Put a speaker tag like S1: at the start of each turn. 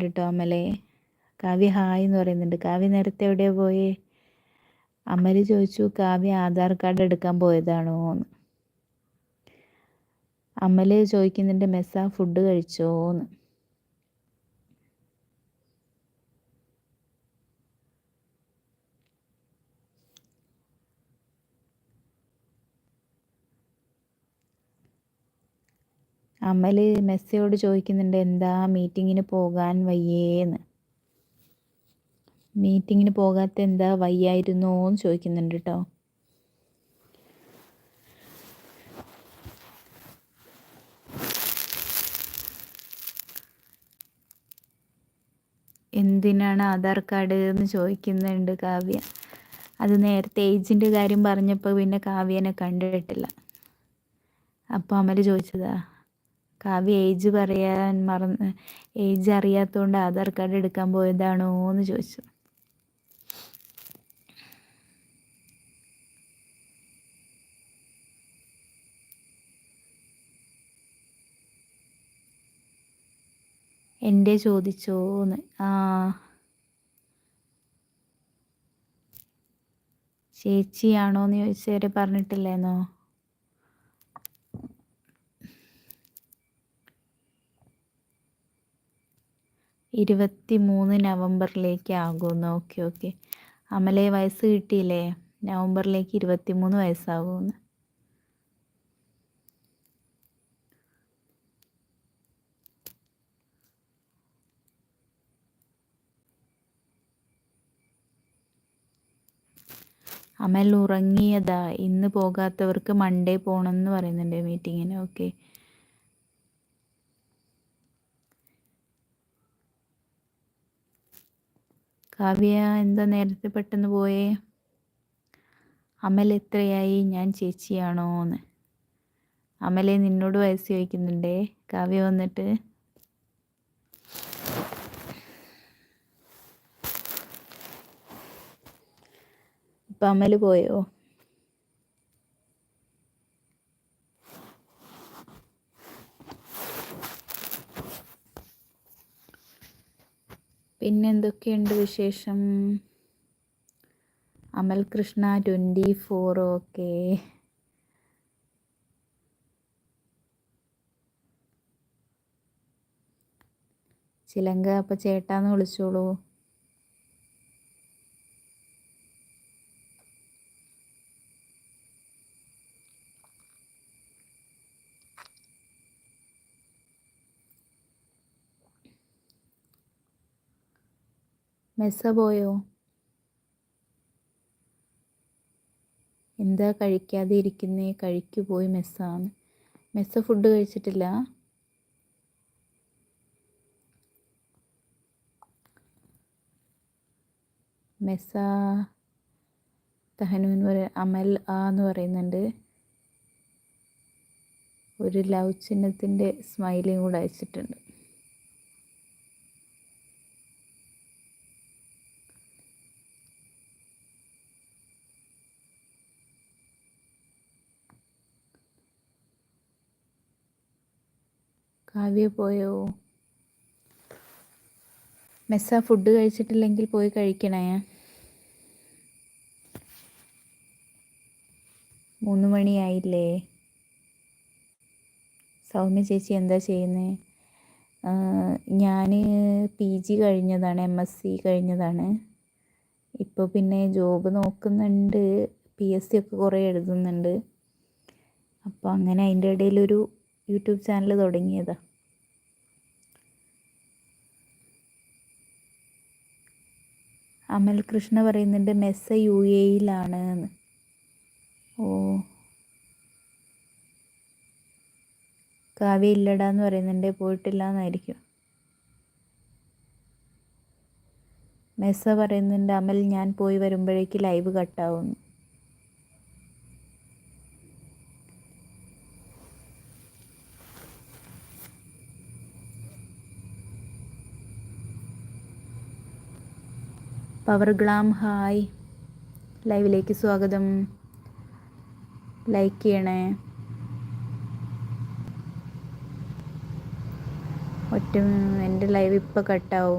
S1: കേട്ടോ അമലേ. കാവ്യ ഹായ് എന്ന് പറയുന്നുണ്ട്. കാവ്യ നേരത്തെ എവിടെയാ പോയേ? അമല് ചോദിച്ചു കാവ്യ ആധാർ കാർഡ് എടുക്കാൻ പോയതാണോ എന്ന്. അമല് ചോദിക്കുന്നുണ്ട് മെസ്സ ഫുഡ് കഴിച്ചോന്ന്. അമല് മെസ്സയോട് ചോദിക്കുന്നുണ്ട് എന്താ മീറ്റിങ്ങിന് പോകാൻ വയ്യേന്ന്. മീറ്റിങ്ങിന് പോകാത്ത എന്താ വയ്യായിരുന്നോ എന്ന് ചോദിക്കുന്നുണ്ട് കേട്ടോ. എന്തിനാണ് ആധാർ കാർഡ് എന്ന് ചോദിക്കുന്നുണ്ട് കാവ്യ. അത് നേരത്തെ ഏജിൻ്റെ കാര്യം പറഞ്ഞപ്പോൾ പിന്നെ കാവ്യനെ കണ്ടിട്ടില്ല. അപ്പോൾ അമല് ചോദിച്ചതാ കാവ്യ ഏജ് പറയാൻ മറന്ന്, ഏജ് അറിയാത്തതുകൊണ്ട് ആധാർ കാർഡ് എടുക്കാൻ പോയതാണോ എന്ന് ചോദിച്ചു. എൻ്റെ ചോദിച്ചോന്ന്. ചേച്ചിയാണോന്ന് ചോദിച്ചവരെ പറഞ്ഞിട്ടില്ലേന്നോ? നവംബറിലേക്ക് ആകുമെന്ന്. ഓക്കെ. അമലെ വയസ്സ് കിട്ടിയില്ലേ? നവംബറിലേക്ക് 23 വയസ്സാകുമെന്ന്. അമൽ ഉറങ്ങിയതാ. ഇന്ന് പോകാത്തവർക്ക് മൺഡേ പോകണമെന്ന് പറയുന്നുണ്ട് മീറ്റിങ്ങിന്. ഓക്കെ. കാവ്യ എന്താ നേരത്തെ പെട്ടെന്ന് പോയേ? അമൽ എത്രയായി? ഞാൻ ചേച്ചിയാണോന്ന്. അമലെ നിന്നോട് വയസ്സ് ചോദിക്കുന്നുണ്ടേ കാവ്യ വന്നിട്ട്. ഇപ്പം അമൽ പോയോ? പിന്നെന്തൊക്കെയുണ്ട് വിശേഷം? അമൽ കൃഷ്ണ 24. ഓക്കെ. ചിലങ്ക അപ്പം ചേട്ടാന്ന് വിളിച്ചോളൂ. മെസ്സ പോയോ? എന്താ കഴിക്കാതെ ഇരിക്കുന്നേ? കഴിക്കു പോയി മെസ്സാന്ന്. മെസ്സ ഫുഡ് കഴിച്ചിട്ടില്ല? മെസ്സ തഹനൂന്ന് അമൽ എന്ന് പറയുന്നുണ്ട്. ഒരു ലവ് ചിഹ്നത്തിൻ്റെ സ്മൈലിയും കൂടെ അയച്ചിട്ടുണ്ട്. കാവ്യ പോയോ? മെസ്സ ഫുഡ് കഴിച്ചിട്ടില്ലെങ്കിൽ പോയി കഴിക്കണേ. 3 മണിയായില്ലേ? സൗമ്യ ചേച്ചി എന്താ ചെയ്യുന്നത്? ഞാൻ PG കഴിഞ്ഞതാണ്, MSc കഴിഞ്ഞതാണ്. ഇപ്പോൾ പിന്നെ ജോബ് നോക്കുന്നുണ്ട്, PSC ഒക്കെ കുറേ എഴുതുന്നുണ്ട്. അപ്പോൾ അങ്ങനെ അതിൻ്റെ ഇടയിലൊരു യൂട്യൂബ് ചാനൽ തുടങ്ങിയതാണ്. അമൽ കൃഷ്ണ പറയുന്നുണ്ട് മെസ്സ UAE-യിലാണ് എന്ന്. ഓ, കാവ്യ ഇല്ലടാന്ന് പറയുന്നുണ്ട്, പോയിട്ടില്ല എന്നായിരിക്കും. മെസ്സ പറയുന്നുണ്ട് അമൽ ഞാൻ പോയി വരുമ്പോഴേക്ക് ലൈവ് കട്ടാവുന്നു. പവർ ഗ്ലാം ഹായ്, ലൈവിലേക്ക് സ്വാഗതം. ലൈക്ക് ചെയ്യണേ. പറ്റും. എൻ്റെ ലൈവ് ഇപ്പോൾ കട്ടാവും.